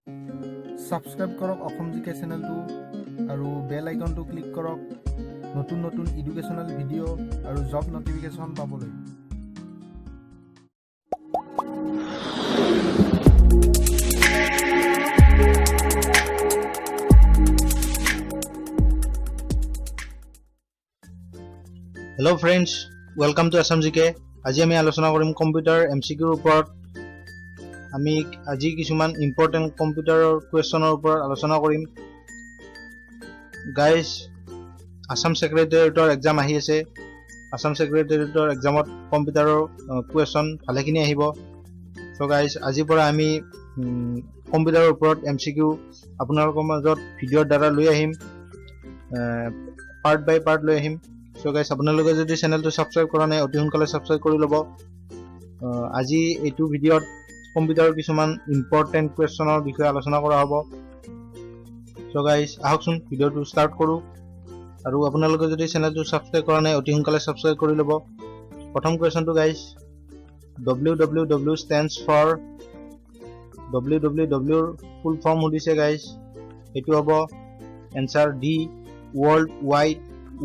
Subscribe কৰক অসম জিকে চেনেলটো আৰু বেল আইকনটো ক্লিক কৰক নতুন নতুন এডুকেশ্যনেল ভিডিঅ' আৰু জব নটিফিকেশ্যন পাবলৈ। Hello friends, welcome to SMGK. আজি আমি আলোচনা কৰিম কম্পিউটাৰ MCQৰ ওপৰত। আমি আজি কিছুমান ইম্পৰ্টেন্ট কম্পিউটাৰৰ কুৱেশ্যনৰ ওপৰত আলোচনা কৰিম। গাইজ, আসাম সেক্ৰেটাৰিয়েটৰ এক্সাম আহি আছে। আসাম সেক্ৰেটাৰিয়েটৰ এক্সামত কম্পিউটাৰৰ কুৱেশ্যন ভালেখিনি আহিব। সো গাইজ, আজিৰ পৰা আমি কম্পিউটাৰৰ ওপৰত MCQ আপোনালোকৰ মাজত ভিডিঅ'ৰ দ্বাৰা লৈ আহিম, পাৰ্ট বাই পাৰ্ট লৈ আহিম। সো গাইজ, আপোনালোকে যদি চেনেলটো সাবস্ক্ৰাইব কৰা নাই অতি সোনকালে সাবস্ক্ৰাইব কৰি ল'ব। আজি এইটো ভিডিঅ'ত কম্পিউটাৰৰ কিছুমান ইম্পৰ্টেন্ট কুৱেশ্যনৰ বিষয়ে আলোচনা কৰা হ'ব। সো গাইজ, আহকচোন ভিডিঅ'টো ষ্টাৰ্ট কৰোঁ। আৰু আপোনালোকে যদি চেনেলটো সাবস্ক্ৰাইব কৰা নাই অতি সোনকালে সাবস্ক্ৰাইব কৰি ল'ব। প্ৰথম কুৱেশ্যনটো guys, www stands for www ৰ ফুল ফৰ্ম সুধিছে গাইজ। এইটো হ'ব answer D, world wide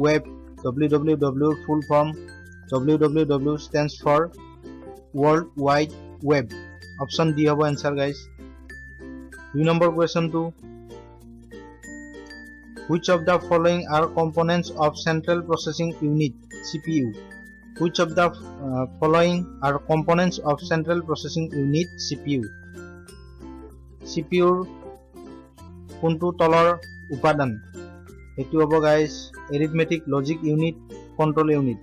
web. www full form, www stands for World Wide Web. Option D hobo answer guys. 2 number question to, which of the following are components of Central Processing Unit CPU? Which of the following are components of Central Processing Unit CPU? CPU kuntu tolor upadan. Etu hobo guys Arithmetic Logic Unit Control Unit.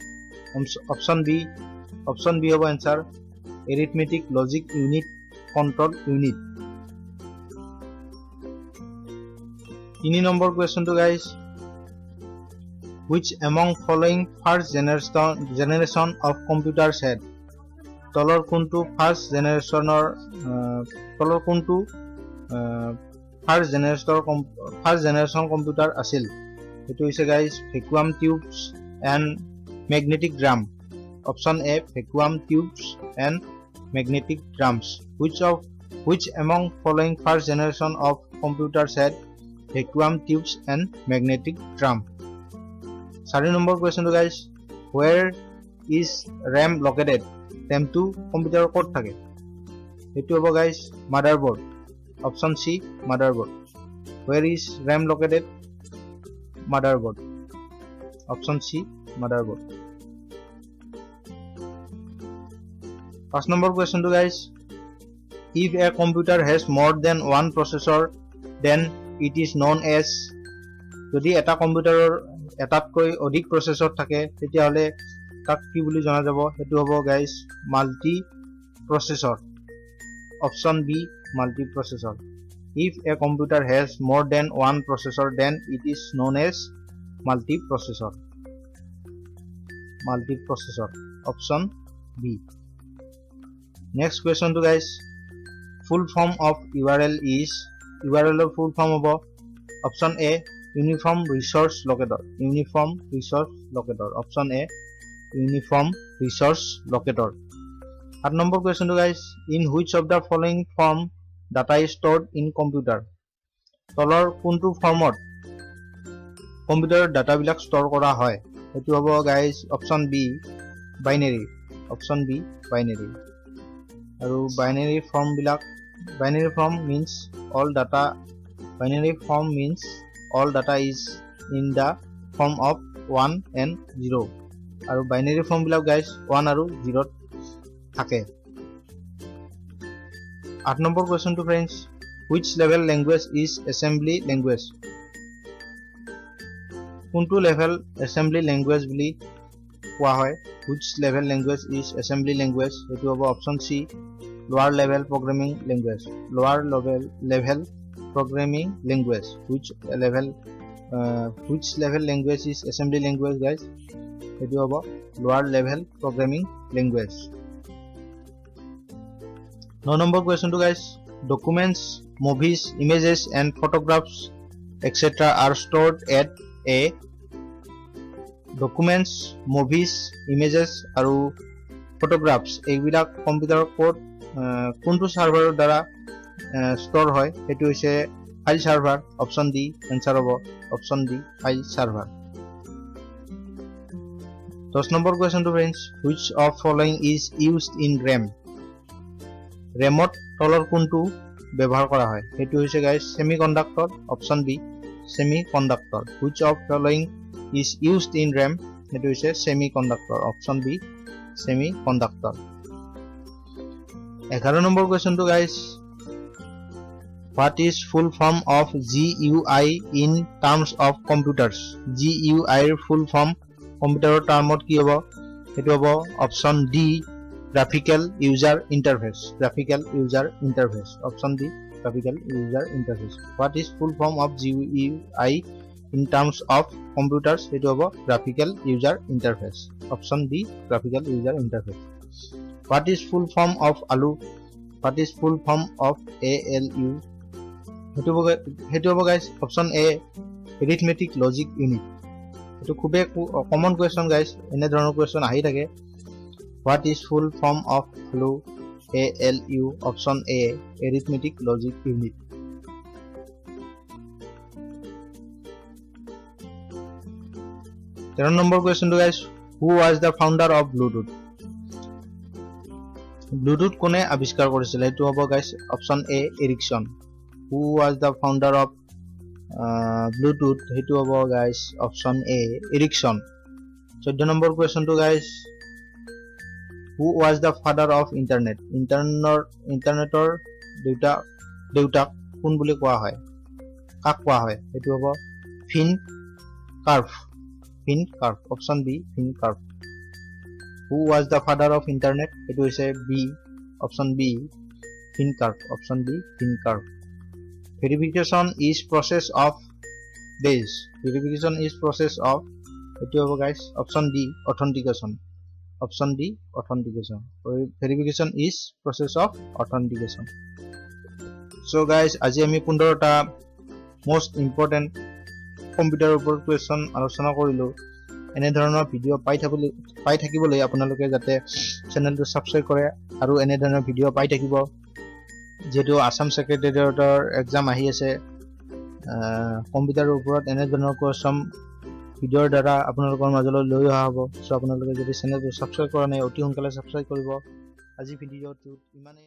Option B hobo answer Arithmetic Logic Unit Control Unit. 3 number question to guys, which among following first generation of computers had? Tolor kuntu first generation computer asil. It is guys vacuum tubes and magnetic drum. Option A, vacuum tubes and magnetic drums. Which among following first generation of computers had vacuum tubes and magnetic drum? 3 number question to guys, where is RAM located? RAM to computer code thake. It hobo guys motherboard. Option C, motherboard. Where is RAM located? Motherboard. Option C, motherboard. 1st number question to guys, if a computer has more than one processor, then it is known as. Jodi eta computer etatকৈ অধিক processor থাকে তেতিয়া হলে তাক কি বুলি জনা যাব? এটো হ'ব guys multi processor. Option B, multi processor. If a computer has more than one processor, then it is known as multiprocessor. Multiprocessor. Option B. Next question to guys, full form of URL is. URL or full form of option A, Uniform Resource Locator. Uniform Resource Locator. Option A, Uniform Resource Locator. 8 number question to guys, in which of the following form data is stored in computer? Tolor kuntu formot computer data bilak store kora hoy? Etu hobo guys option B, binary. Option B, binary. Aru binary form means all data. Binary form means all data is in the form of 1 and 0. Aru binary form bilak guys 1 aru 0 thake. 8 number question to friends, which level language is assembly language? Kuntu level assembly language bili koa hoy? Which level language is assembly language? Etu hobo option C, lower level programming language. Lower level programming language. Which level language is assembly language guys? Etu hobo lower level programming language. 9 number question to guys, documents, movies, images and photographs etc. are stored at a. Documents, movies, images aru photographs এইবিলাক computer code কোনটো সাৰ্ভাৰৰ দ্বাৰা store হয় সেইটো হৈছে file server option D answer হ'ব option D file server 10 number কুৱেশ্যনটো friends which of following is used in RAM ৰেমত তলৰ কোনটো ব্যৱহাৰ কৰা হয় সেইটো হৈছে guys semiconductor option B semiconductor which of following is used in RAM সেইটো হৈছে semiconductor option B semiconductor 11 number কুৱেশ্যনটো guys what is full form of GUI in terms of computers GUI ৰ full form কম্পিউটাৰৰ টাৰ্মত কি হ'ব সেইটো হ'ব option D graphical user interface option D graphical user interface what is full form of GUI in terms of computers it hobo graphical user interface option D graphical user interface what is full form of ALU what is full form of ALU it hobo guys option A arithmetic logic unit etu khube common question guys ene dhoroner question ahi thake what is full form of ALU ALU option A arithmetic logic unit 13 number question to guys who was the founder of Bluetooth kone abiskar korisile etu hobo guys option A Ericsson who was the founder of Bluetooth etu hobo guys option A Ericsson 14 number question to guys who was the father of internet internetor deutak kun boli koa hoy kak koa hoy etu hobo Finn Karp option B Finn Karp who was the father of internet etu hoise B option B Finn Karp option B Finn Karp verification is process of etu hobo guys option D authentication option D authentication verification is process of authentication so guys aji ami 15 ta most important computer upor question alochona korilu ene dhoroner video pai thakibole apunaloke jate channel to subscribe kore aru ene dhoroner video pai thakibo jeto Assam Secretariat exam ahi ase computer uporot ene dhoroner question ভিডিওৰ দ্বাৰা আপোনালোকৰ মাজলৈ লৈ অহা হ'ব so আপোনালোকে যদি চেনেলটো subscribe কৰা নাই অতি সোনকালে সাবস্ক্ৰাইব কৰিব আজি ভিডিওটো ইমানে